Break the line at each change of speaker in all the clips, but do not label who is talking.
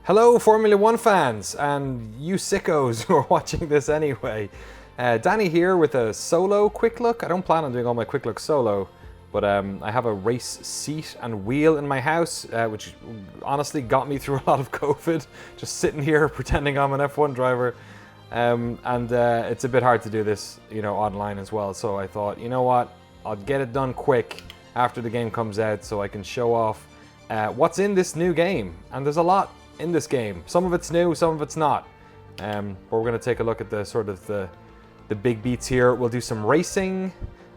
Hello, Formula One fans, and you sickos who are watching this anyway. Danny here with a solo quick look. I don't plan on doing all my quick looks solo, but I have a race seat and wheel in my house, which honestly got me through a lot of COVID, just sitting here pretending I'm an F1 driver. It's a bit hard to do this, online as well. So I thought, you know what, I'll get it done quick after the game comes out so I can show off what's in this new game. And there's a lot in this game. Some of it's new, some of it's not. But we're going to take a look at the big beats here. We'll do some racing,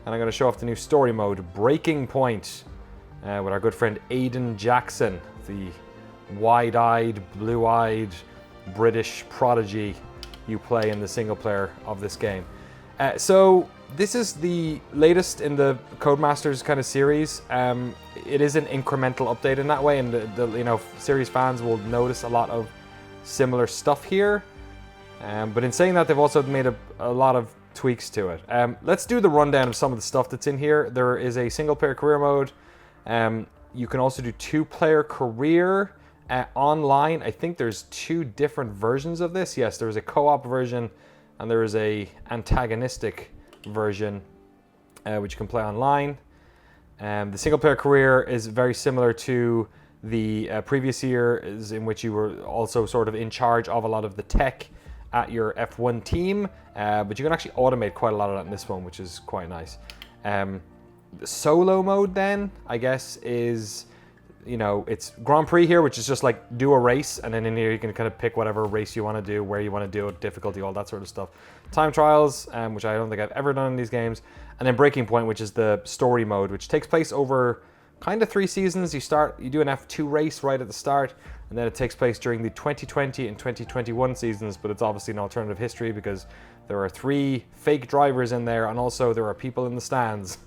and I'm going to show off the new story mode, Breaking Point, with our good friend Aidan Jackson, the wide-eyed, blue-eyed British prodigy you play in the single player of this game. So this is the latest in the Codemasters kind of series. It is an incremental update in that way, and the series fans will notice a lot of similar stuff here. But in saying that, they've also made a lot of tweaks to it. Let's do the rundown of some of the stuff that's in here. There is a single player career mode. You can also do two-player career online. I think there's two different versions of this. Yes, there's a co-op version and there is a antagonistic version which you can play online. The single player career is very similar to the previous years, in which you were also sort of in charge of a lot of the tech at your F1 team, but you can actually automate quite a lot of that in this one, which is quite nice. The solo mode then, I guess, is, it's Grand Prix here, which is just like do a race, and then in here you can kind of pick whatever race you want to do, where you want to do it, difficulty, all that sort of stuff. Time trials, which I don't think I've ever done in these games. And then Breaking Point, which is the story mode, which takes place over kind of 3 seasons. You do an F2 race right at the start, and then it takes place during the 2020 and 2021 seasons, but it's obviously an alternative history because there are 3 fake drivers in there, and also there are people in the stands.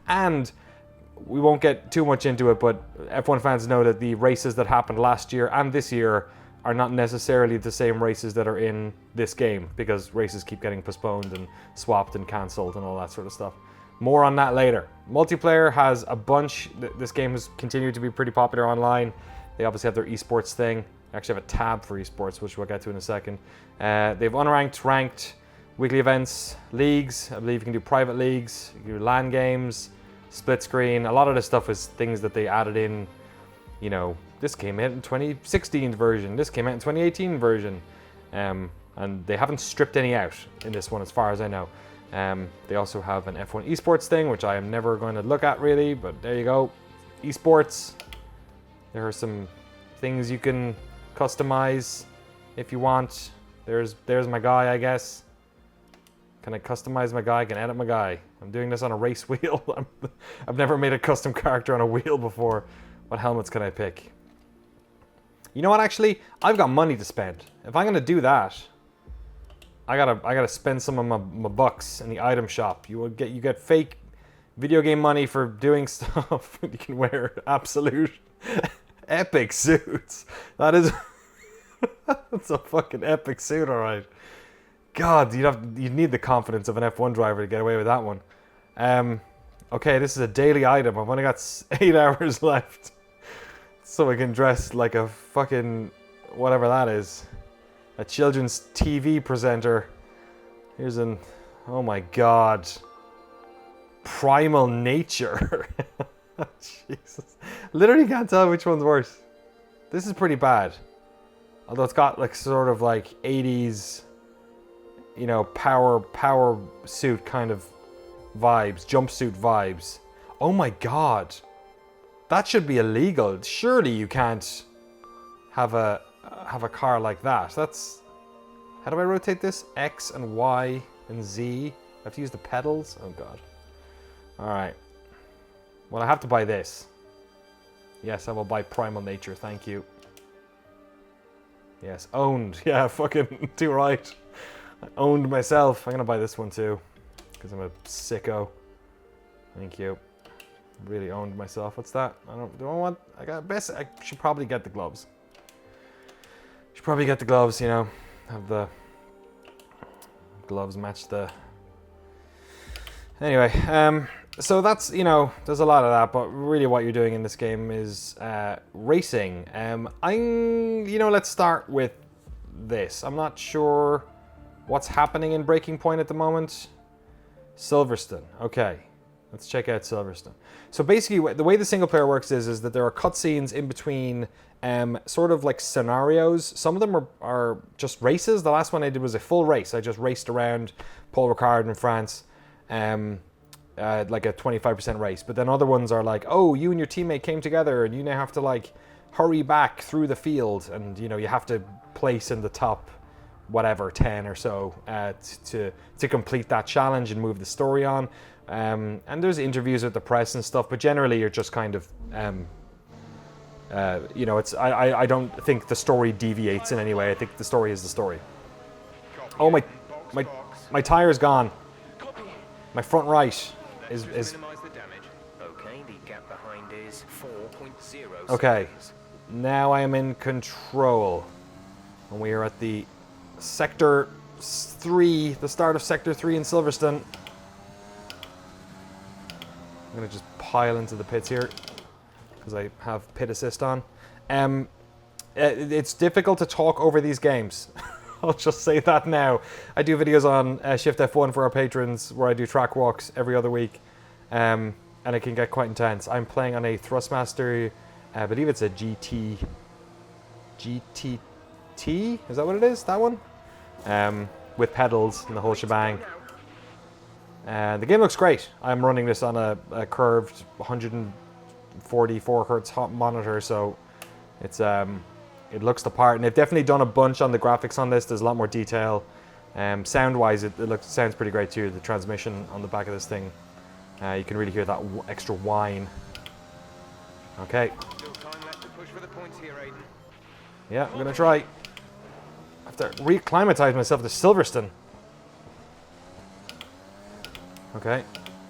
And we won't get too much into it, but F1 fans know that the races that happened last year and this year are not necessarily the same races that are in this game, because races keep getting postponed and swapped and cancelled and all that sort of stuff. More on that later. Multiplayer has a bunch. This game has continued to be pretty popular online. They obviously have their esports thing. They actually have a tab for esports, which we'll get to in a second. They have unranked, ranked, weekly events, leagues. I believe you can do private leagues, you can do LAN games, split screen. A lot of this stuff is things that they added in. This came out in 2016 version. This came out in 2018 version. And they haven't stripped any out in this one as far as I know. They also have an F1 esports thing, which I am never going to look at really, but there you go. Esports. There are some things you can customize if you want. There's my guy, I guess. Can I customize my guy? I can edit my guy. I'm doing this on a race wheel. I've never made a custom character on a wheel before. What helmets can I pick? You know what, actually? I've got money to spend. If I'm gonna do that, I gotta spend some of my bucks in the item shop. You get fake video game money for doing stuff. You can wear absolute epic suits. That is that's a fucking epic suit, alright. God, you'd need the confidence of an F1 driver to get away with that one. Okay, this is a daily item. I've only got 8 hours left, so I can dress like a fucking whatever that is. A children's TV presenter. Here's oh my god. Primal Nature. Jesus. Literally can't tell which one's worse. This is pretty bad. Although it's got like sort of like 80s, power suit kind of vibes, jumpsuit vibes. Oh my god. That should be illegal. Surely you can't have a car like that. How do I rotate this? X and Y and Z. I have to use the pedals. Oh god. Alright. Well, I have to buy this. Yes, I will buy Primal Nature, thank you. Yes, owned. Yeah, fucking too right. I owned myself. I'm gonna buy this one too, because I'm a sicko. Thank you. Really owned myself. What's that? I should probably get the gloves. Have the gloves match the... Anyway, So that's, you know, there's a lot of that, but really what you're doing in this game is racing. Let's start with this. I'm not sure what's happening in Breaking Point at the moment. Silverstone. Okay, let's check out Silverstone. So basically, the way the single player works is that there are cutscenes in between, sort of like scenarios. Some of them are just races. The last one I did was a full race. I just raced around Paul Ricard in France. Like a 25% race, but then other ones are like, oh, you and your teammate came together and you now have to like hurry back through the field, and you know you have to place in the top whatever 10 or so to complete that challenge and move the story on. And there's interviews with the press and stuff, but generally you're just kind of it's I don't think the story deviates in any way. I think the story is the story. Oh, my tire's gone. My front right is
minimize the damage. Okay, the gap behind is 4.0.
okay. Now I am in control, and we are at the Sector 3, the start of Sector 3 in Silverstone. I'm gonna just pile into the pits here because I have pit assist on. It's difficult to talk over these games. I'll just say that now. I do videos on Shift F1 for our patrons where I do track walks every other week, and it can get quite intense. I'm playing on a Thrustmaster, I believe it's a GTT, is that what it is, that one? With pedals and the whole shebang. The game looks great. I'm running this on a curved 144 hertz hot monitor, so it's it looks the part, and they've definitely done a bunch on the graphics on this. There's a lot more detail. Sound-wise, it sounds pretty great too. The transmission on the back of this thing, you can really hear that extra whine. Okay.
Still time left to push for the points here, Aiden.
Yeah, I'm gonna try. I have to re-acclimatize myself to Silverstone. Okay,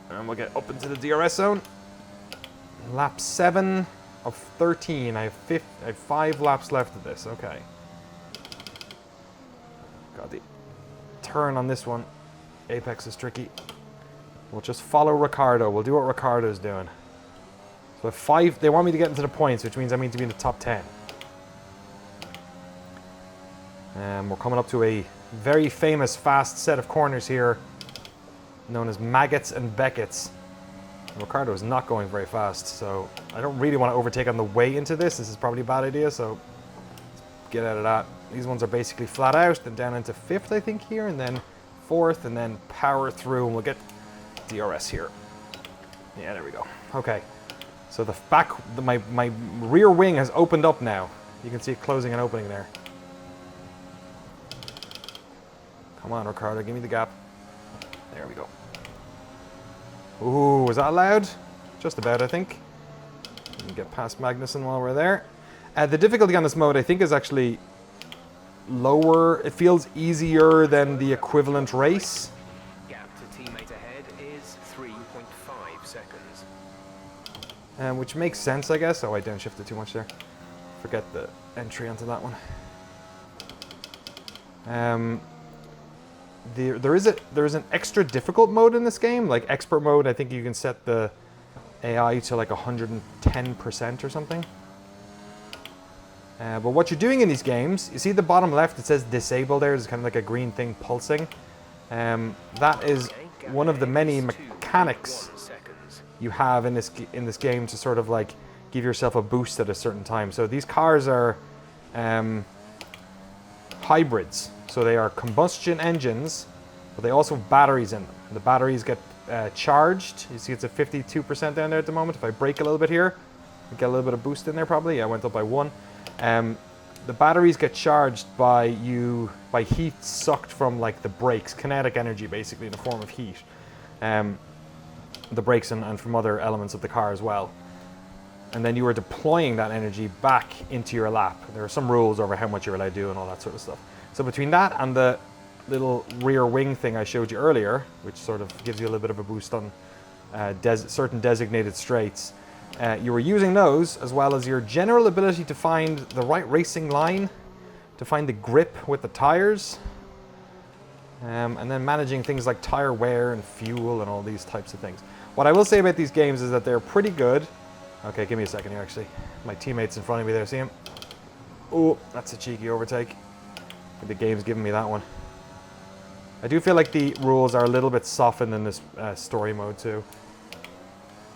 and we'll get up into the DRS zone. Lap 7 of 13. I have 5 laps left of this. Okay. Got the turn on this one. Apex is tricky. We'll just follow Ricardo. We'll do what Ricardo's doing. So 5. They want me to get into the points, which means I need to be in the top 10. And we're coming up to a very famous fast set of corners here, known as Maggots and Beckett's. Ricardo is not going very fast, so I don't really want to overtake on the way into this. This is probably a bad idea, so let's get out of that. These ones are basically flat out, then down into 5th, I think, here, and then 4th, and then power through, and we'll get DRS here. Yeah, there we go. Okay, so the back, my rear wing has opened up now. You can see it closing and opening there. Come on, Ricardo, give me the gap. There we go. Ooh, was that loud? Just about, I think. We can get past Magnussen while we're there. The difficulty on this mode, I think, is actually lower. It feels easier than the equivalent race.
Gap to teammate ahead is 3.5 seconds.
Which makes sense, I guess. Oh, I downshifted too much there. Forget the entry onto that one. There is an extra difficult mode in this game, like expert mode. I think you can set the AI to like 110% or something. But what you're doing in these games, you see the bottom left, it says disable there. There's kind of like a green thing pulsing. That is one of the many mechanics you have in this game to sort of like give yourself a boost at a certain time. So these cars are hybrids. So they are combustion engines, but they also have batteries in them. The batteries get charged. You see it's at 52% down there at the moment. If I brake a little bit here, I get a little bit of boost in there probably. I went up by 1. The batteries get charged by heat sucked from like the brakes, kinetic energy basically in the form of heat. The brakes and from other elements of the car as well. And then you are deploying that energy back into your lap. There are some rules over how much you're allowed to do and all that sort of stuff. So between that and the little rear wing thing I showed you earlier, which sort of gives you a little bit of a boost on certain designated straights, you were using those as well as your general ability to find the right racing line, to find the grip with the tires, and then managing things like tire wear and fuel and all these types of things. What I will say about these games is that they're pretty good. Okay, give me a second here, actually. My teammate's in front of me there, see him? Oh, that's a cheeky overtake. The game's giving me that one. I do feel like the rules are a little bit softened in this story mode too.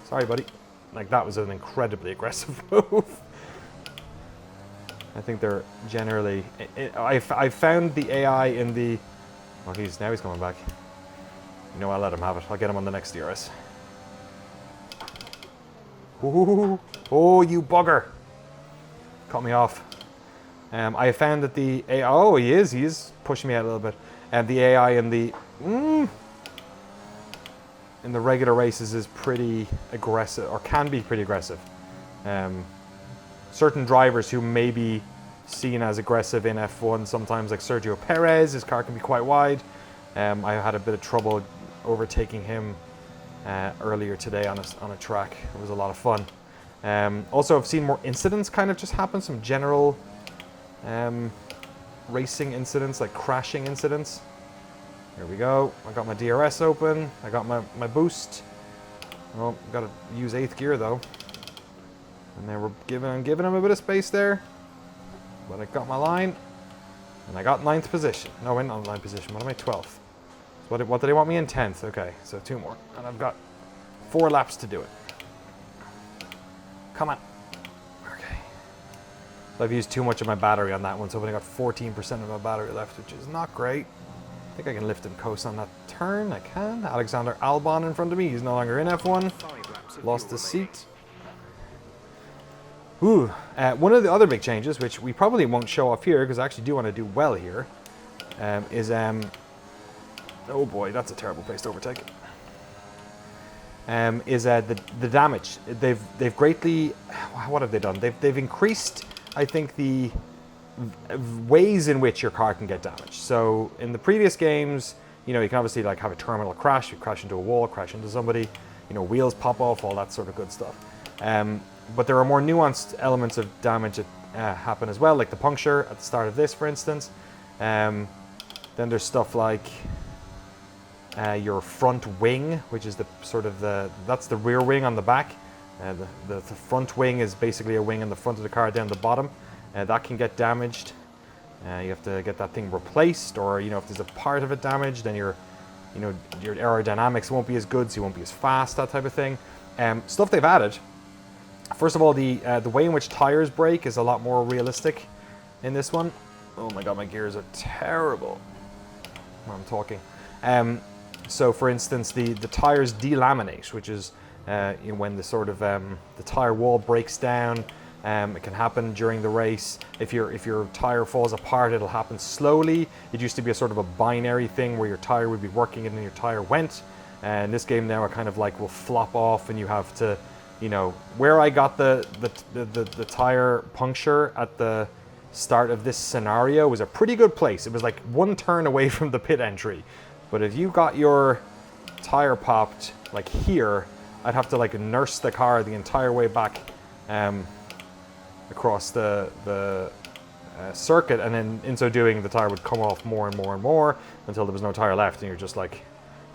Sorry, buddy. Like, that was an incredibly aggressive move. I think they're generally... I found the AI in the... Oh, now he's coming back. You know, I'll let him have it. I'll get him on the next DRS. Ooh, oh, you bugger. Cut me off. I found that the AI... Oh, he is pushing me out a little bit. And the AI in the... in the regular races is pretty aggressive, or can be pretty aggressive. Certain drivers who may be seen as aggressive in F1 sometimes, like Sergio Perez, his car can be quite wide. I had a bit of trouble overtaking him earlier today on a track. It was a lot of fun. Also, I've seen more incidents kind of just happen, some general racing incidents, like crashing incidents. Here we go. I got my DRS open. I got my boost. Oh, got to use 8th gear though. And then we're giving him a bit of space there. But I got my line. And I got 9th position. No, I'm not 9th position. What am I? 12th. So what do they want me in? 10th. Okay, so 2 more. And I've got 4 laps to do it. Come on. Okay. So I've used too much of my battery on that one, so I've only got 14% of my battery left, which is not great. I think I can lift and coast on that turn. I can. Alexander Albon in front of me. He's no longer in F1. Lost his seat. Ooh. One of the other big changes, which we probably won't show off here, because I actually do want to do well here, is... oh boy, that's a terrible place to overtake. Is the damage. They've greatly... What have they done? They've increased, I think, the ways in which your car can get damaged. So in the previous games, you know, you can obviously like have a terminal crash, you crash into a wall, crash into somebody, you know, wheels pop off, all that sort of good stuff. But there are more nuanced elements of damage that happen as well, like the puncture at the start of this, for instance. Then there's stuff like your front wing, which is the sort of that's the rear wing on the back. The front wing is basically a wing in the front of the car down the bottom. That can get damaged. You have to get that thing replaced, or you know, if there's a part of it damaged, then your aerodynamics won't be as good, so you won't be as fast, that type of thing. Stuff they've added. First of all, the way in which tires break is a lot more realistic in this one. Oh my god, my gears are terrible when I'm talking. So for instance, the tires delaminate, which is you know, when the sort of the tire wall breaks down. It can happen during the race. If your tire falls apart, it'll happen slowly. It used to be a sort of a binary thing where your tire would be working and then your tire went. And this game now, it kind of like will flop off, and you have to, you know, where I got the tire puncture at the start of this scenario was a pretty good place. It was like 1 turn away from the pit entry. But if you got your tire popped like here, I'd have to like nurse the car the entire way back across the circuit, and then in so doing the tire would come off more and more and more until there was no tire left, and you're just like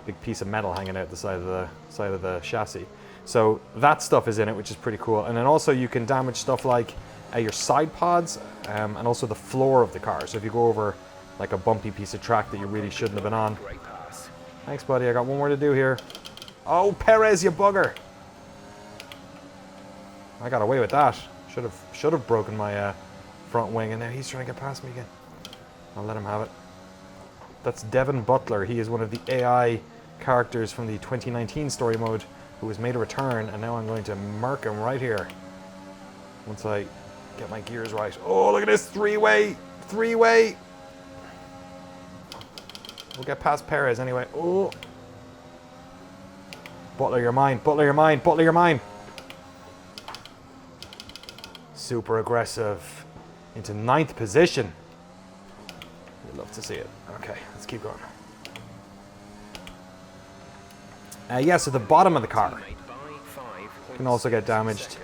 a big piece of metal hanging out the side of the chassis. So that stuff is in it, which is pretty cool. And then also you can damage stuff like your side pods and also the floor of the car. So if you go over like a bumpy piece of track that you really shouldn't have been on. Thanks, buddy. I got one more to do here. Oh, Perez, you bugger! I got away with that. Should have broken my front wing, and now he's trying to get past me again. I'll let him have it. That's Devin Butler. He is one of the AI characters from the 2019 story mode who has made a return, and now I'm going to murk him right here once I get my gears right. Oh, look at this three-way! We'll get past Perez anyway. Oh! Butler, you're mine. Butler, you're mine. Butler, you're mine. Super aggressive into 9th position. We'd love to see it. Okay, let's keep going. Yeah, so the bottom of the car can also get damaged,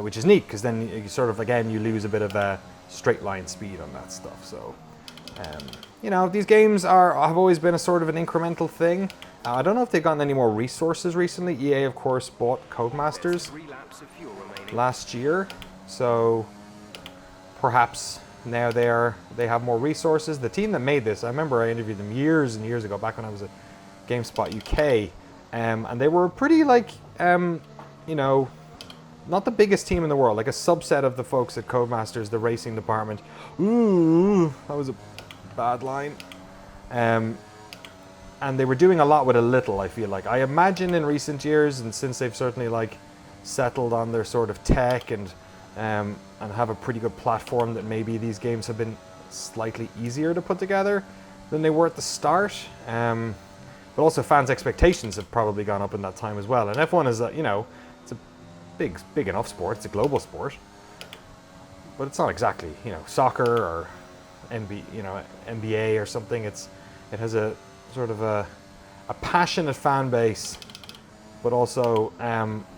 which is neat, because then you sort of, again, you lose a bit of straight line speed on that stuff. So you know, these games have always been a sort of an incremental thing. I don't know if they've gotten any more resources recently. EA, of course, bought Codemasters last year, so perhaps now they have more resources. The team that made this, I remember I interviewed them years and years ago, back when I was at GameSpot UK, and they were pretty like, you know, not the biggest team in the world, like a subset of the folks at Codemasters, the racing department. Ooh, that was a bad line. And they were doing a lot with a little, I feel like. I imagine in recent years, and since they've certainly like settled on their sort of tech and have a pretty good platform, that maybe these games have been slightly easier to put together than they were at the start. But also fans' expectations have probably gone up in that time as well. And F1 is, you know, it's a big enough sport. It's a global sport, but it's not exactly, you know, soccer or NBA or something. It has a sort of a passionate fan base, but also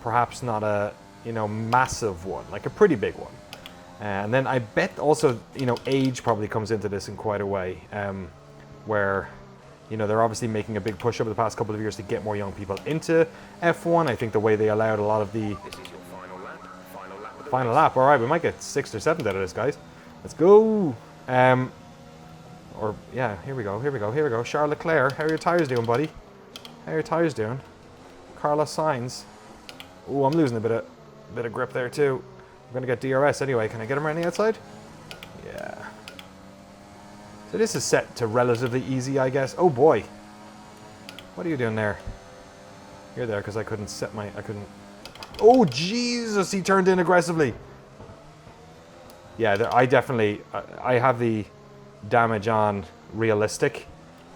perhaps not a, you know, massive one, like a pretty big one. And then I bet also, you know, age probably comes into this in quite a way, where, you know, they're obviously making a big push over the past couple of years to get more young people into F1. I think the way they allowed a lot of the...
This is your final lap.
Final lap. All right, we might get 6th or 7th out of this, guys. Let's go. Or, yeah, here we go. Charles Leclerc, how are your tires doing, buddy? How are your tires doing? Carlos Sainz. Ooh, I'm losing a bit of grip there, too. I'm going to get DRS anyway. Can I get him around the outside? Yeah. So this is set to relatively easy, I guess. Oh, boy. What are you doing there? You're there because I couldn't set my... Oh, Jesus, he turned in aggressively. Yeah, I have the damage on realistic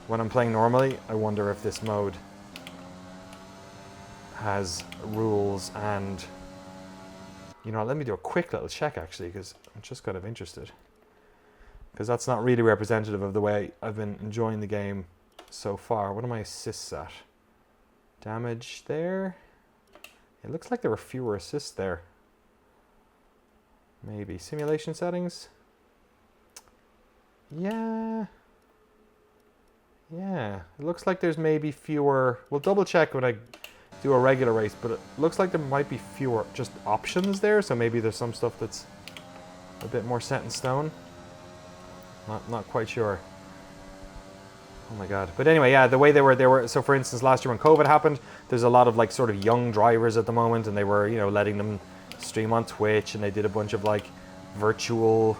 when I'm playing normally. I wonder if this mode has rules and... You know, let me do a quick little check, actually, because I'm just kind of interested. Because that's not really representative of the way I've been enjoying the game so far. What are my assists at? Damage there. It looks like there were fewer assists there. Maybe. Simulation settings. Yeah. Yeah. It looks like there's maybe fewer... We'll double check when I do a regular race, but it looks like there might be fewer just options there, so maybe there's some stuff that's a bit more set in stone. Not quite sure. Oh my god. But anyway, yeah, the way they were, so for instance, last year when COVID happened, there's a lot of like sort of young drivers at the moment, and they were, you know, letting them stream on Twitch, and they did a bunch of like virtual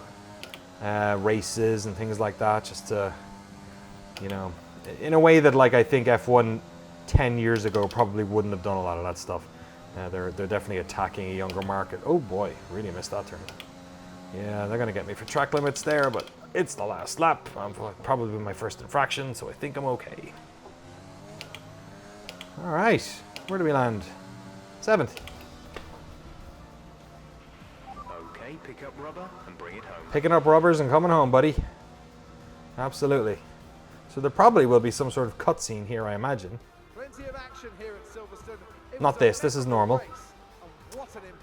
races and things like that, just to, you know, in a way that like I think F1 10 years ago probably wouldn't have done a lot of that stuff. They're definitely attacking a younger market. Oh boy, really missed that turn. Yeah, they're gonna get me for track limits there, but it's the last lap. Probably my first infraction, so I think I'm okay. All right, where do we land? 7th.
Okay, pick up rubber and bring it home.
Picking up rubbers and coming home, buddy. Absolutely. So there probably will be some sort of cutscene here, I imagine.
Plenty of action here at Silverstone.
Not this. This is normal.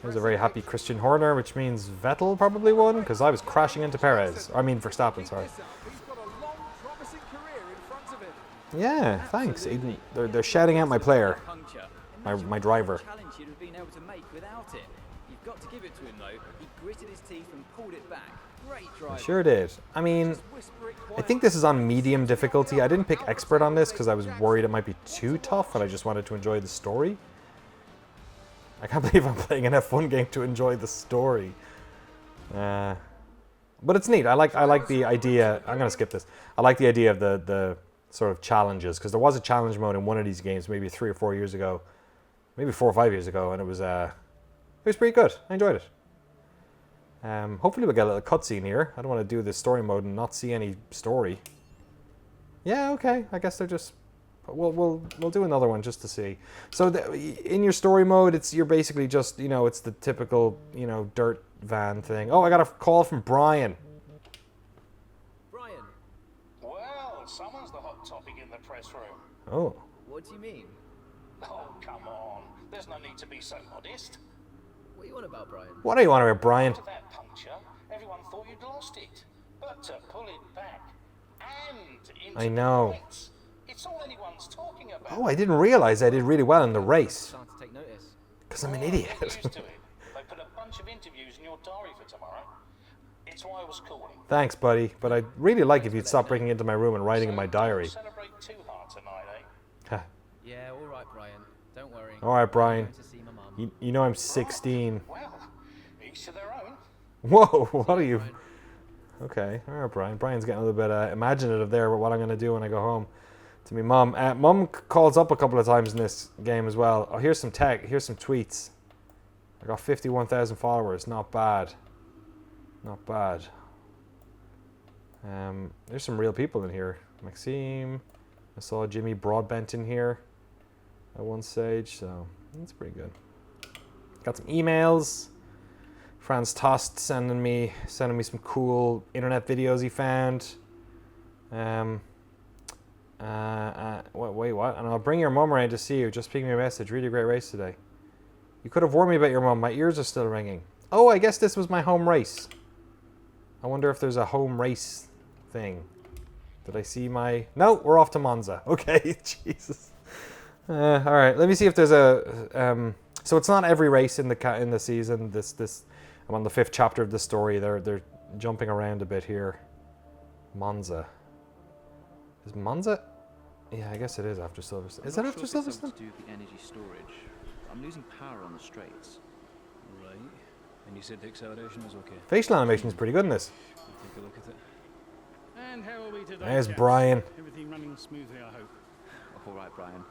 There's a very happy Christian Horner, which means Vettel probably won, because I was crashing into Perez. I mean, Verstappen, sorry. Yeah, thanks, Aiden. They're shouting out my player, my driver. I sure did. I mean, I think this is on medium difficulty. I didn't pick expert on this because I was worried it might be too tough, and I just wanted to enjoy the story. I can't believe I'm playing an F1 game to enjoy the story. But it's neat. I like the idea. I'm gonna skip this. I like the idea of the sort of challenges, because there was a challenge mode in one of these games maybe 3 or 4 years ago, maybe 4 or 5 years ago, and it was pretty good. I enjoyed it. Hopefully we'll get a little cutscene here. I don't want to do this story mode and not see any story. Yeah, okay. I guess they're just... We'll do another one just to see. So in your story mode, you're basically just, you know, it's the typical, you know, dirt van thing. Oh, I got a call from Brian.
Brian.
Well, someone's the hot topic in the press room.
Oh.
What do you mean?
Oh, come on. There's no need to be so modest.
What are you on about, Brian?
What are you on about, Brian?
After that puncture, everyone thought you'd lost it. But to pull it back, and into
I know.
points. It's all anyone's talking about.
Oh, I didn't realize I did really well in the race.
Starting to take notice.
Because I'm an
Get
idiot.
used to it. They put a bunch of interviews in your diary for tomorrow. It's why I was calling.
Thanks, buddy. But I'd really like if you'd stop breaking into my room and writing in my diary.
Don't celebrate too hard tonight, eh?
Ha.
Yeah, all right, Brian. Don't worry.
All right, Brian.
I'm going to see my mum.
You know I'm 16.
Well, each to their own.
Whoa, what are you? Okay, all right, Brian. Brian's getting a little bit imaginative there about what I'm going to do when I go home to me mum. Mum calls up a couple of times in this game as well. Oh, here's some here's some tweets. I got 51,000 followers. Not bad. Not bad. There's some real people in here. Maxime. I saw Jimmy Broadbent in here at one stage, so that's pretty good. Got some emails. Franz Tost sending me some cool internet videos he found. Wait, what? And I'll bring your mum around to see you. Just ping me a message. Really great race today. You could have warned me about your mum. My ears are still ringing. Oh, I guess this was my home race. I wonder if there's a home race thing. Did I see my... No, we're off to Monza. Okay, Jesus. All right, let me see if there's a... So it's not every race in the season. This I'm on the 5th chapter of the story. They're jumping around a bit here. Monza. Is Monza? Yeah, I guess it is after Silverstone. Is that after Silverstone?
To do with the energy storage. I'm losing power on the straights.
Right. And you said the acceleration was okay.
Facial animation is pretty good in this.
Take a look at it.
And how are we today?
There's
chaps?
Brian.
Everything running smoothly, I hope.
All right, Brian.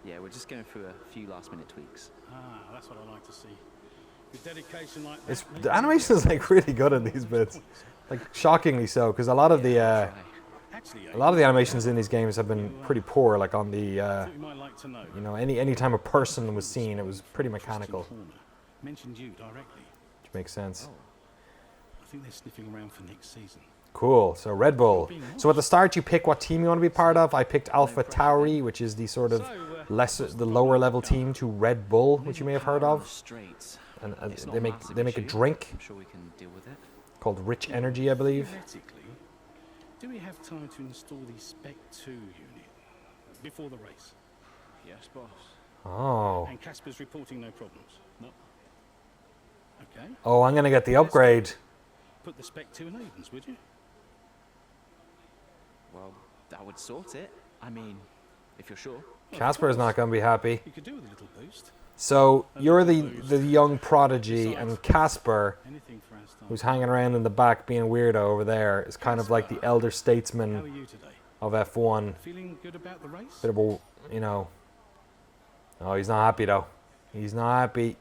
Yeah, we're just going through a few last-minute tweaks.
Ah, that's what I like to see. With dedication like that.
It's, the animation is like really good in these bits, like shockingly so, because a lot of the
Actually,
animations in these games have been pretty poor. Like on the
you might like to know.
you know, any time a person was seen, it was pretty mechanical,
Mentioned you directly.
which makes sense.
I think they're sniffing around for next season.
Cool. So Red Bull. So at the start, you pick what team you want to be part of. I picked Alpha Tauri, which is the sort of the lower level team to Red Bull, which you may have heard
Power on the
of.
straights.
And
It's not
they
a
make
massive
a
issue.
drink
I'm sure we can deal with it.
called Rich Energy, I believe.
Theoretically, do we have time to install the Spec 2 unit before the race?
Yes, boss.
Oh.
And Casper's reporting no problems?
No.
Okay.
Oh, I'm gonna get the upgrade.
Put the Spec 2 in Avens, would you?
Well, that would sort it. I mean, if you're sure.
Casper's not gonna be happy.
You could do with a little boost.
So you're the young prodigy, and Casper,
Anything for Aston.
who's hanging around in the back being weirdo over there, is kind of like the elder
How are
statesman
you today?
of F1.
Feeling good about the race?
Bit of a, you know. Oh, he's not happy though. He's not happy.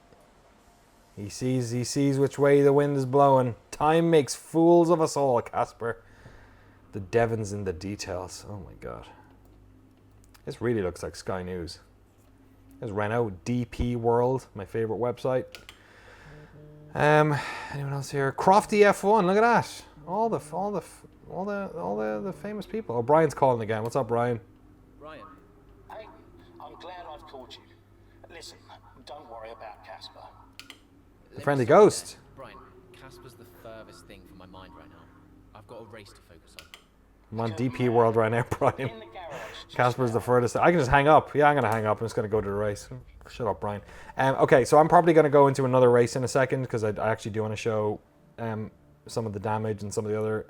He sees which way the wind is blowing. Time makes fools of us all, Casper. The Devon's in the details. Oh my god. This really looks like Sky News. There's Renault DP World, my favorite website. Anyone else here? Crofty F1. Look at that. All the famous people. Oh, Brian's calling again. What's up, Brian?
Brian,
Hey, I'm glad I've called you. Listen, don't worry about Casper.
The friendly ghost.
Brian, Casper's the furthest thing from my mind right now. I've got a race to focus on.
I'm on DP World right now, Brian.
In the garage. just
Casper's the
now.
furthest. I can just hang up. Yeah, I'm going to hang up. I'm just going to go to the race. Shut up, Brian. Okay, so I'm probably going to go into another race in a second because I actually do want to show some of the damage and some of the other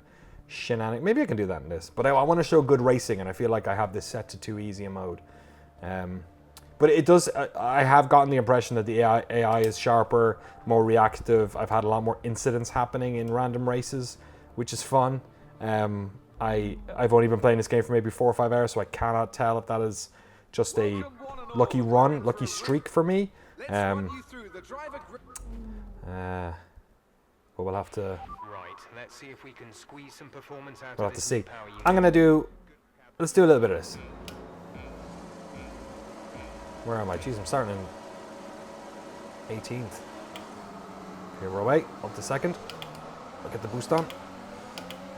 shenanigans. Maybe I can do that in this. But I want to show good racing, and I feel like I have this set to too easy a mode. But it does. I have gotten the impression that the AI is sharper, more reactive. I've had a lot more incidents happening in random races, which is fun. I've only been playing this game for maybe 4 or 5 hours, so I cannot tell if that is just a lucky run, lucky streak for me.
Let's run you through the driver
But we'll have to.
Right, let's see if we can squeeze some performance out
We'll
of
have to
this
see.
new power unit.
I'm gonna do. Let's do a little bit of this. Where am I? Jeez, I'm starting in 18th. Here we're away. Up to second. I'll get the boost on.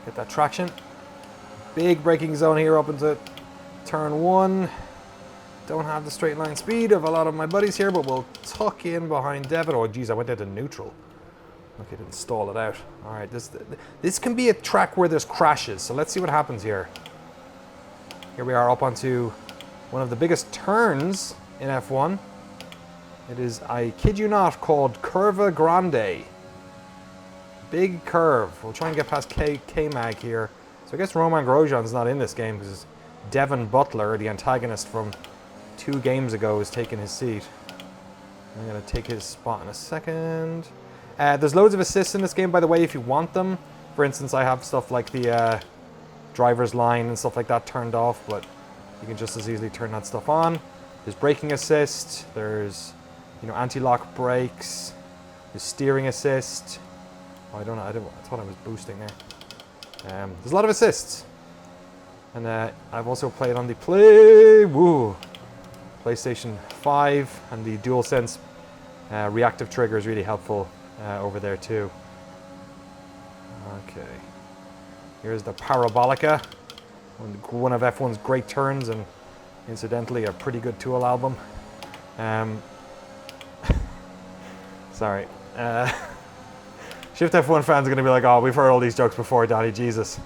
Get that traction. Big braking zone here up into turn 1. Don't have the straight line speed of a lot of my buddies here, but we'll tuck in behind Devon. Oh, geez, I went into neutral. Okay, didn't stall it out. All right, this can be a track where there's crashes, so let's see what happens here. Here we are up onto one of the biggest turns in F1. It is, I kid you not, called Curva Grande. Big curve. We'll try and get past K-Mag here. So I guess Roman Grosjean's not in this game because Devin Butler, the antagonist from 2 games ago, is taking his seat. I'm going to take his spot in a second. There's loads of assists in this game, by the way, if you want them. For instance, I have stuff like the driver's line and stuff like that turned off, but you can just as easily turn that stuff on. There's braking assist. There's, you know, anti-lock brakes. There's steering assist. Oh, I don't know. I thought I was boosting there. There's a lot of assists. And I've also played on the PlayStation 5, and the DualSense reactive trigger is really helpful over there too. Okay. Here's the Parabolica, one of F1's great turns, and incidentally a pretty good Tool album. Sorry. Shift F1 fans are going to be like, oh, we've heard all these jokes before, Danny, Jesus.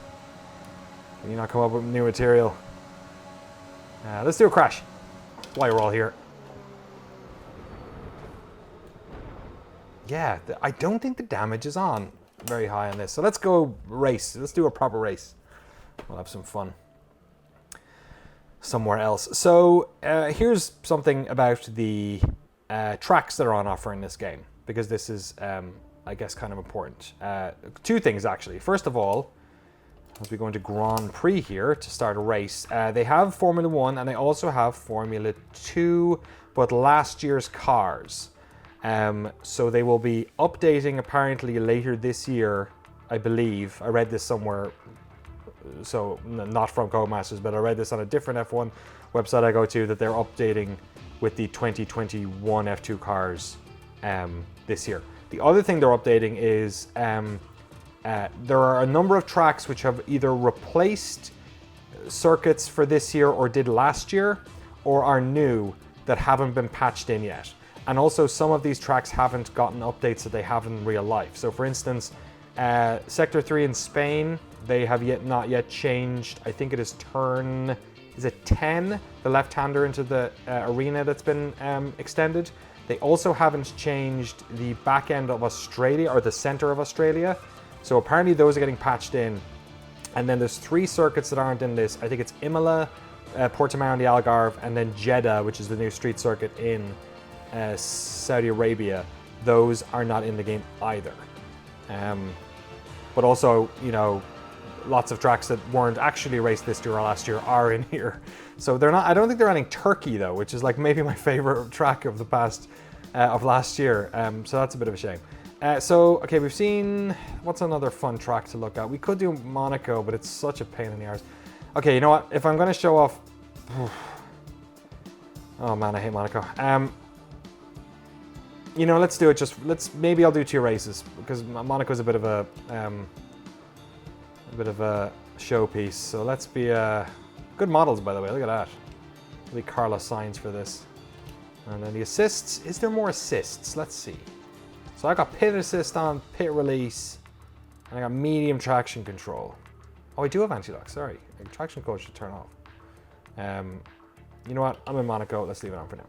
Can you not come up with new material? Let's do a crash. That's why we're all here. Yeah, I don't think the damage is on very high on this. So let's go race. Let's do a proper race. We'll have some fun somewhere else. So here's something about the tracks that are on offer in this game, because this is, I guess, kind of important. 2 things, actually. First of all, as we go into Grand Prix here to start a race, they have Formula 1 and they also have Formula 2, but last year's cars. So they will be updating apparently later this year, I believe. I read this somewhere, so not from Codemasters, but I read this on a different F1 website I go to, that they're updating with the 2021 F2 cars this year. The other thing they're updating is there are a number of tracks which have either replaced circuits for this year or did last year, or are new that haven't been patched in yet. And also some of these tracks haven't gotten updates that they have in real life. So for instance, Sector 3 in Spain, they have not yet changed, I think it is turn, is it 10? The left-hander into the arena that's been extended. They also haven't changed the back end of Australia, or the center of Australia. So apparently those are getting patched in. And then there's 3 circuits that aren't in this. I think it's Imola, Portimao in the Algarve, and then Jeddah, which is the new street circuit in Saudi Arabia. Those are not in the game either. But also, you know, lots of tracks that weren't actually raced this year or last year are in here. So they're not, I don't think they're adding Turkey though, which is like maybe my favorite track of the past, of last year. So that's a bit of a shame. So, okay, we've seen, what's another fun track to look at? We could do Monaco, but it's such a pain in the arse. Okay, you know what? If I'm going to show off... Oh man, I hate Monaco. You know, let's do it maybe I'll do 2 races, because Monaco's a bit of a showpiece. So let's be, good models, by the way, look at that. Really Carlos Sainz for this. And then the assists, is there more assists? Let's see. So I got pit assist on, pit release, and I got medium traction control. Oh, I do have anti-lock, sorry. Traction control should turn off. You know what, I'm in Monaco, let's leave it on for now.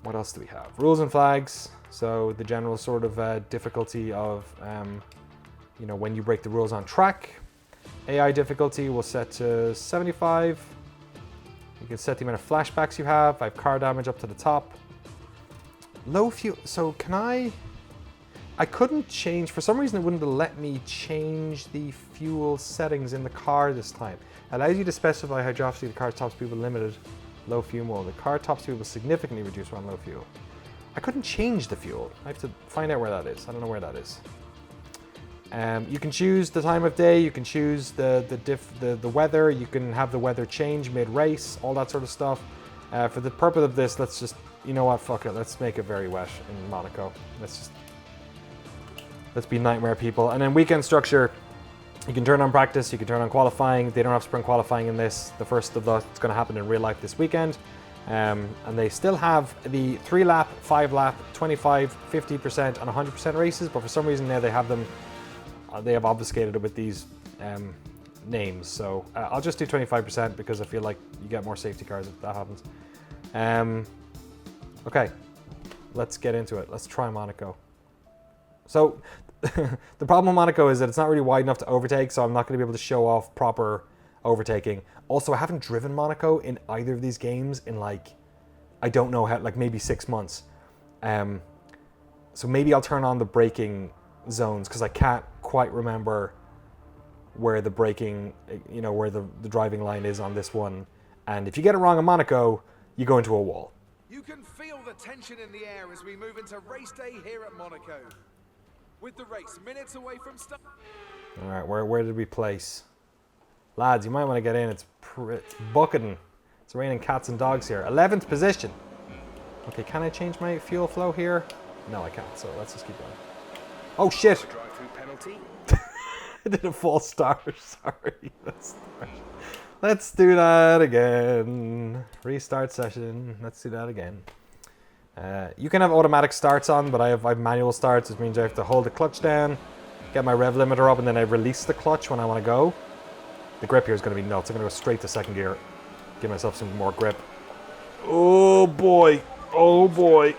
What else do we have? Rules and flags. So the general sort of difficulty of, you know, when you break the rules on track. AI difficulty will set to 75. You can set the amount of flashbacks you have. I have car damage up to the top. Low fuel, so can I couldn't change, for some reason it wouldn't let me change the fuel settings in the car this time. It allows you to specify hydrophy, the car top speed with limited low fuel mode. The car top speed will significantly reduce when low fuel. I couldn't change the fuel. I have to find out where that is. I don't know where that is. You can choose the time of day, you can choose the weather, you can have the weather change mid-race, all that sort of stuff. For the purpose of this, let's just, you know what, fuck it, let's make it very wet in Monaco. Let's be nightmare people. And then weekend structure, you can turn on practice, you can turn on qualifying. They don't have sprint qualifying in this. The first of that's going to happen in real life this weekend. And they still have the 3-lap, 5-lap, 25, 50%, and 100% races, but for some reason now they have them. They have obfuscated it with these names. So I'll just do 25% because I feel like you get more safety cars if that happens. Okay, let's get into it. Let's try Monaco. So the problem with Monaco is that it's not really wide enough to overtake, so I'm not going to be able to show off proper overtaking. Also, I haven't driven Monaco in either of these games in like, I don't know how, like maybe 6 months. So maybe I'll turn on the braking zones because I can't quite remember where the braking, you know, where the driving line is on this one. And if you get it wrong in Monaco, you go into a wall.
You can feel the tension in the air as we move into race day here at Monaco. With the race minutes away from start.
All right, where did we place? Lads, you might want to get in. It's bucketing. It's raining cats and dogs here. 11th position. Okay, can I change my fuel flow here? No, I can't, so let's just keep going. Oh, shit!
Drive-through penalty.
I did a false start, sorry. Let's do that again. Restart session. Let's do that again. You can have automatic starts on, but I have manual starts, which means I have to hold the clutch down, get my rev limiter up, and then I release the clutch when I want to go. The grip here is going to be nuts. I'm going to go straight to second gear, give myself some more grip. Oh boy! Oh boy!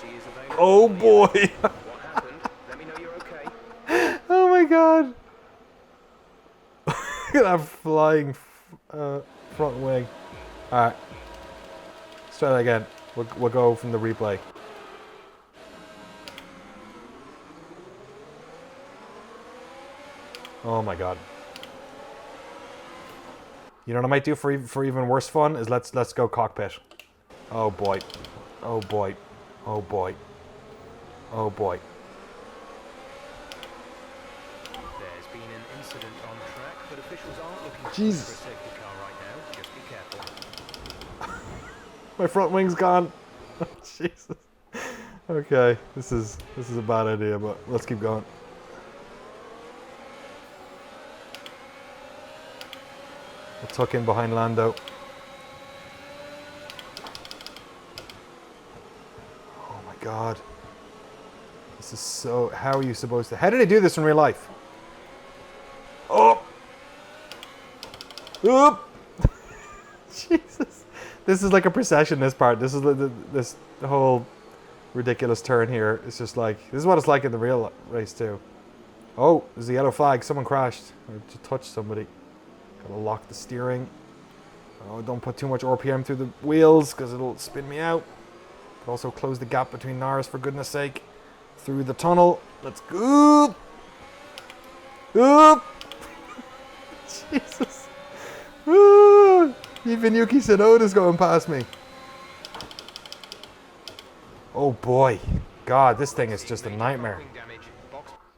Oh boy!
What happened? Let me know you're okay.
Oh my god! Look at that flying front wing. All right, let's try that again. We'll go from the replay. Oh my god. You know what I might do for even worse fun is let's go cockpit. Oh boy. Oh boy. Oh boy. Oh boy.
There's been an incident on track, but officials aren't looking
Jesus.
for a safety car right now. Just be careful.
My front wing's gone. Oh, Jesus. Okay, this is a bad idea, but let's keep going. We'll tuck in behind Lando. Oh my god. This is so... How are you supposed to... How did I do this in real life? Oh! Oop! Jesus. This is like a procession, this part. This is the whole ridiculous turn here. It's just like... This is what it's like in the real race too. Oh, there's a yellow flag. Someone crashed. Or just touched somebody. Gotta lock the steering. Oh, don't put too much RPM through the wheels because it'll spin me out. But also close the gap between Norris for goodness sake. Through the tunnel. Let's go. Oop. Jesus. Woo. Even Yuki Tsunoda's going past me. Oh boy. God, this thing is just a nightmare.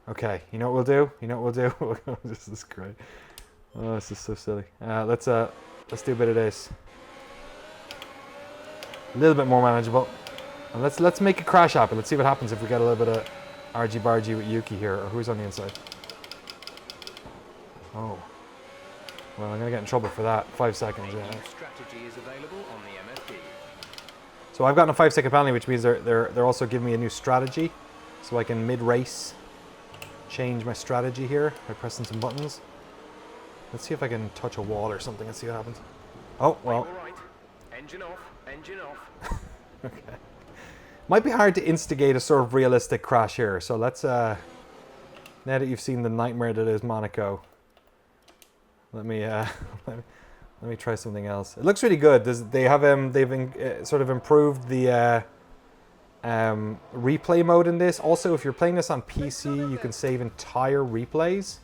Okay, you know what we'll do? You know what we'll do? This is great. Oh, this is so silly. Let's do a bit of this. A little bit more manageable. And let's make a crash happen. Let's see what happens if we get a little bit of argy-bargy with Yuki here, or who's on the inside. Oh. Well, I'm gonna get in trouble for that. 5 seconds, yeah.
Strategy is available on the MFD.
So I've gotten a 5-second penalty, which means they're also giving me a new strategy, so I can mid-race change my strategy here by pressing some buttons. Let's see if I can touch a wall or something and see what happens. Oh, well.
All right. Engine off. Engine off.
Okay. Might be hard to instigate a sort of realistic crash here. So let's, now that you've seen the nightmare that is Monaco, let me try something else. It looks really good. They've sort of improved the replay mode in this. Also, if you're playing this on PC, you can save entire replays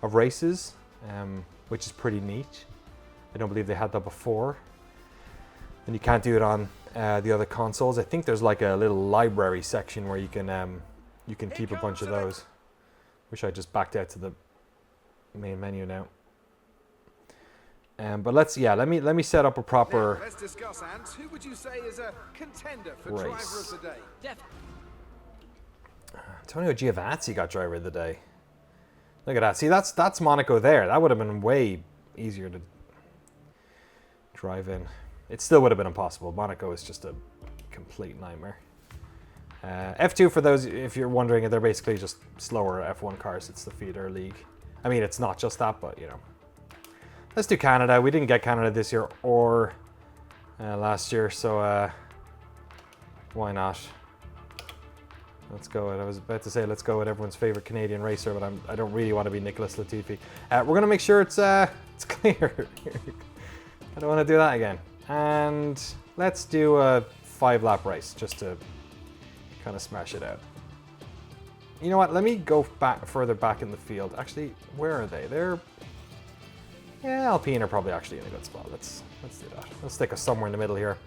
of races. Which is pretty neat. I don't believe they had that before. And you can't do it on the other consoles. I think there's like a little library section where you can keep a bunch of those. Wish I just backed out to the main menu now. But let me set up a proper.
Now, let's discuss, Ant. Who would you say is a contender for
race.
driver of the day?
Antonio Giovinazzi got driver of the day. Look at that. See, that's Monaco there. That would have been way easier to drive in. it still would have been impossible. Monaco is just a complete nightmare. F2, for those, if you're wondering, they're basically just slower F1 cars. It's the feeder league. I mean, it's not just that, but you know. Let's do Canada. We didn't get Canada this year or last year, so why not? Let's go. I was about to say let's go with everyone's favorite Canadian racer, but I don't really want to be Nicholas Latifi. We're gonna make sure it's clear. I don't want to do that again. And let's do a 5-lap race just to kind of smash it out. You know what? Let me go back further back in the field. Actually, where are they? Yeah, Alpine are probably actually in a good spot. Let's do that. Let's stick us somewhere in the middle here.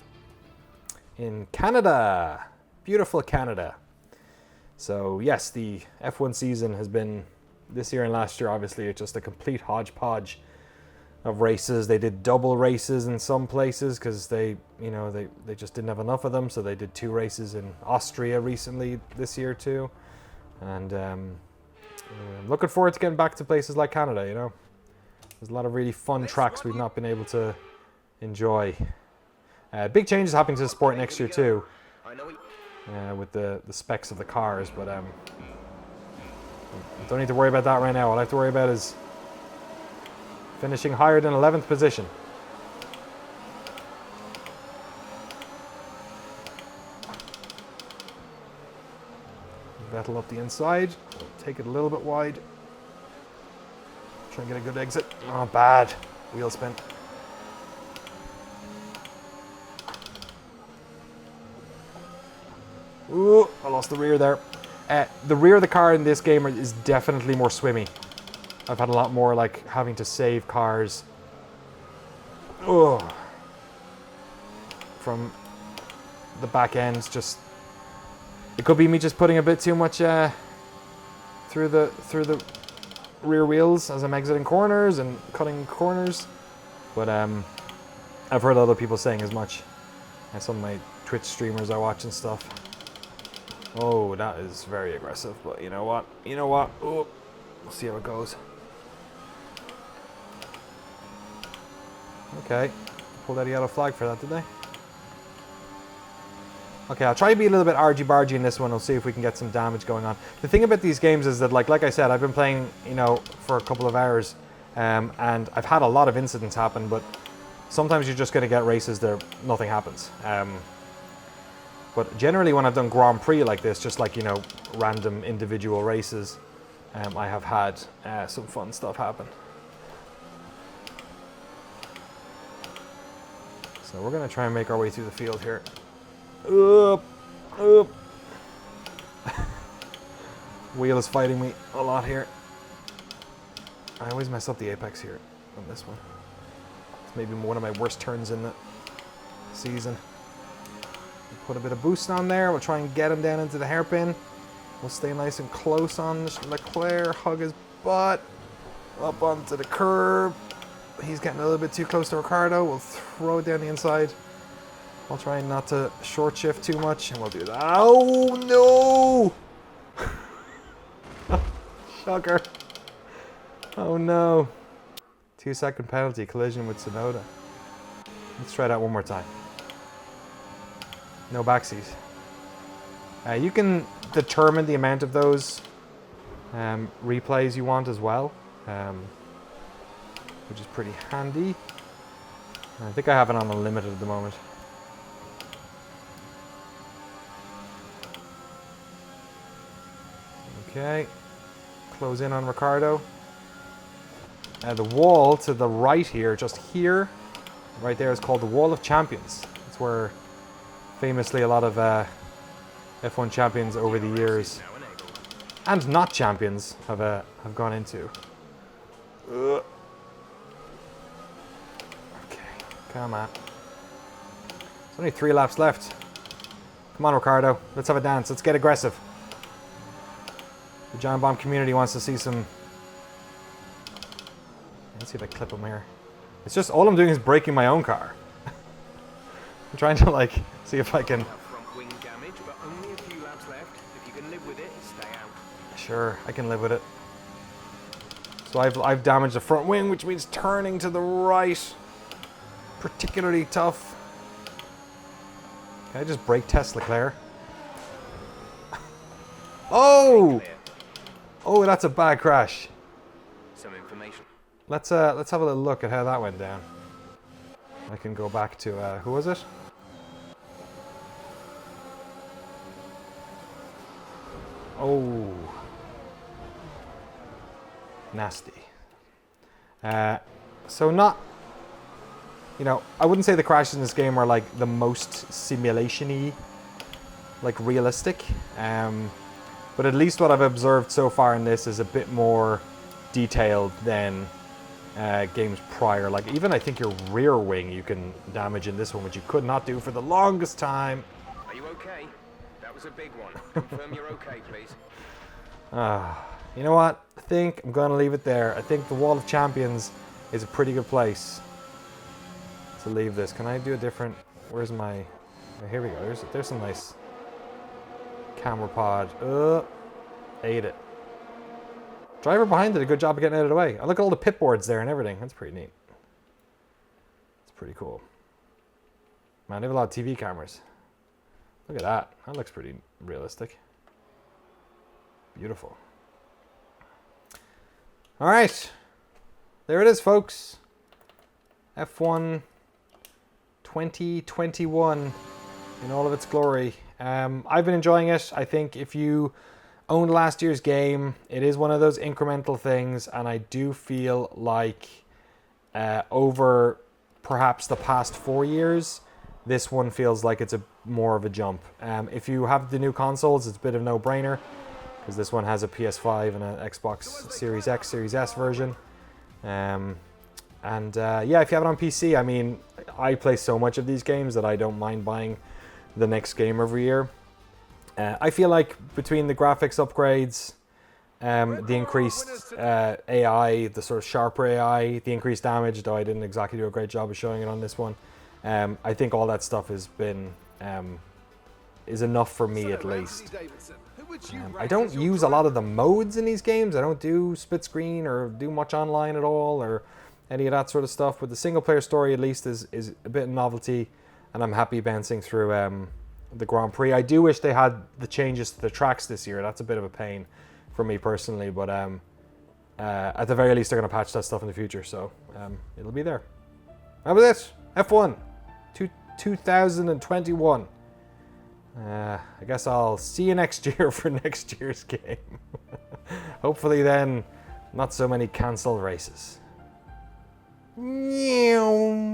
In Canada, beautiful Canada. So yes, the F1 season has been this year and last year. Obviously, it's just a complete hodgepodge of races. They did double races in some places because they just didn't have enough of them. So they did 2 races in Austria recently this year too. And I'm looking forward to getting back to places like Canada. You know, there's a lot of really fun tracks we've not been able to enjoy. Big changes happening to the sport next year too, with the specs of the cars. But don't need to worry about that right now. All I have to worry about is finishing higher than 11th position. Vettel up the inside. Take it a little bit wide. Try and get a good exit. Oh, bad. Wheel spin. Ooh, I lost the rear there. The rear of the car in this game is definitely more swimmy. I've had a lot more like having to save cars. From the back ends. Just it could be me just putting a bit too much through the rear wheels as I'm exiting corners and cutting corners. But I've heard other people saying as much. And some of my Twitch streamers I watch and stuff. Oh, that is very aggressive. But you know what? Oh, we'll see how it goes. Okay, pulled out a yellow flag for that, did they? Okay, I'll try to be a little bit argy-bargy in this one. We'll see if we can get some damage going on. The thing about these games is that, like I said, I've been playing, for a couple of hours, and I've had a lot of incidents happen, but sometimes you're just going to get races there, nothing happens. But generally when I've done Grand Prix like this, just like, random individual races, I have had some fun stuff happen. So we're going to try and make our way through the field here. Up. Wheel is fighting me a lot here. I always mess up the apex here on this one. It's maybe one of my worst turns in the season. Put a bit of boost on there. We'll try and get him down into the hairpin. We'll stay nice and close on Leclerc. Hug his butt. Up onto the curb. He's getting a little bit too close to Ricardo. We'll throw it down the inside. I'll try not to short shift too much, and we'll do that. Oh no! Shocker. Oh no. 2-second penalty, collision with Tsunoda. Let's try that one more time. No backseat. You can determine the amount of those replays you want as well, which is pretty handy. I think I have it on unlimited at the moment. Okay, close in on Ricardo. The wall to the right here, just here, right there, is called the Wall of Champions. It's where famously a lot of F1 champions over the years, and not champions, have gone into. Okay, come on. There's only 3 laps left. Come on, Ricardo. Let's have a dance. Let's get aggressive. The John Bomb community wants to see some. Let's see if I clip him here. It's just all I'm doing is breaking my own car. I'm trying to see if I can.
Front wing damage, but only a few laps left. If you can live with it, stay out.
Sure, I can live with it. So I've damaged the front wing, which means turning to the right. Particularly tough. Can I just brake test Leclerc? Oh! Oh, that's a bad crash.
Some information.
Let's have a little look at how that went down. I can go back to who was it? Oh, nasty. So not, you know, I wouldn't say the crashes in this game are like the most simulation-y, like realistic. But at least what I've observed so far in this is a bit more detailed than games prior. Like even I think your rear wing you can damage in this one, which you could not do for the longest time.
Are you okay? That was a big one. Confirm you're okay, please.
You know what? I think I'm going to leave it there. I think the Wall of Champions is a pretty good place to leave this. Can I do a different... Where's my... Oh, here we go. There's some nice camera pod. Ate it. Driver behind did a good job of getting out of the way. I look at all the pit boards there and everything. That's pretty neat. It's pretty cool. Man, they have a lot of TV cameras. Look at that. That looks pretty realistic. Beautiful. All right. There it is, folks. F1 2021 in all of its glory. I've been enjoying it. I think if you owned last year's game, it is one of those incremental things, and I do feel like over perhaps the past 4 years, this one feels like it's more of a jump. If you have the new consoles, it's a bit of a no-brainer, because this one has a PS5 and an Xbox Series X, Series S version. Yeah, if you have it on PC, I mean, I play so much of these games that I don't mind buying the next game every year. I feel like between the graphics upgrades, the increased AI, the sort of sharper AI, the increased damage, though I didn't exactly do a great job of showing it on this one, I think all that stuff has been is enough for me at least. I don't use a lot of the modes in these games. I don't do split screen or do much online at all or any of that sort of stuff. But the single player story at least is a bit of novelty, and I'm happy bouncing through the Grand Prix. I do wish they had the changes to the tracks this year. That's a bit of a pain for me personally, but at the very least they're going to patch that stuff in the future, so it'll be there. That was it. F1 2021. I guess I'll see you next year for next year's game. Hopefully then, not so many cancelled races. Meow.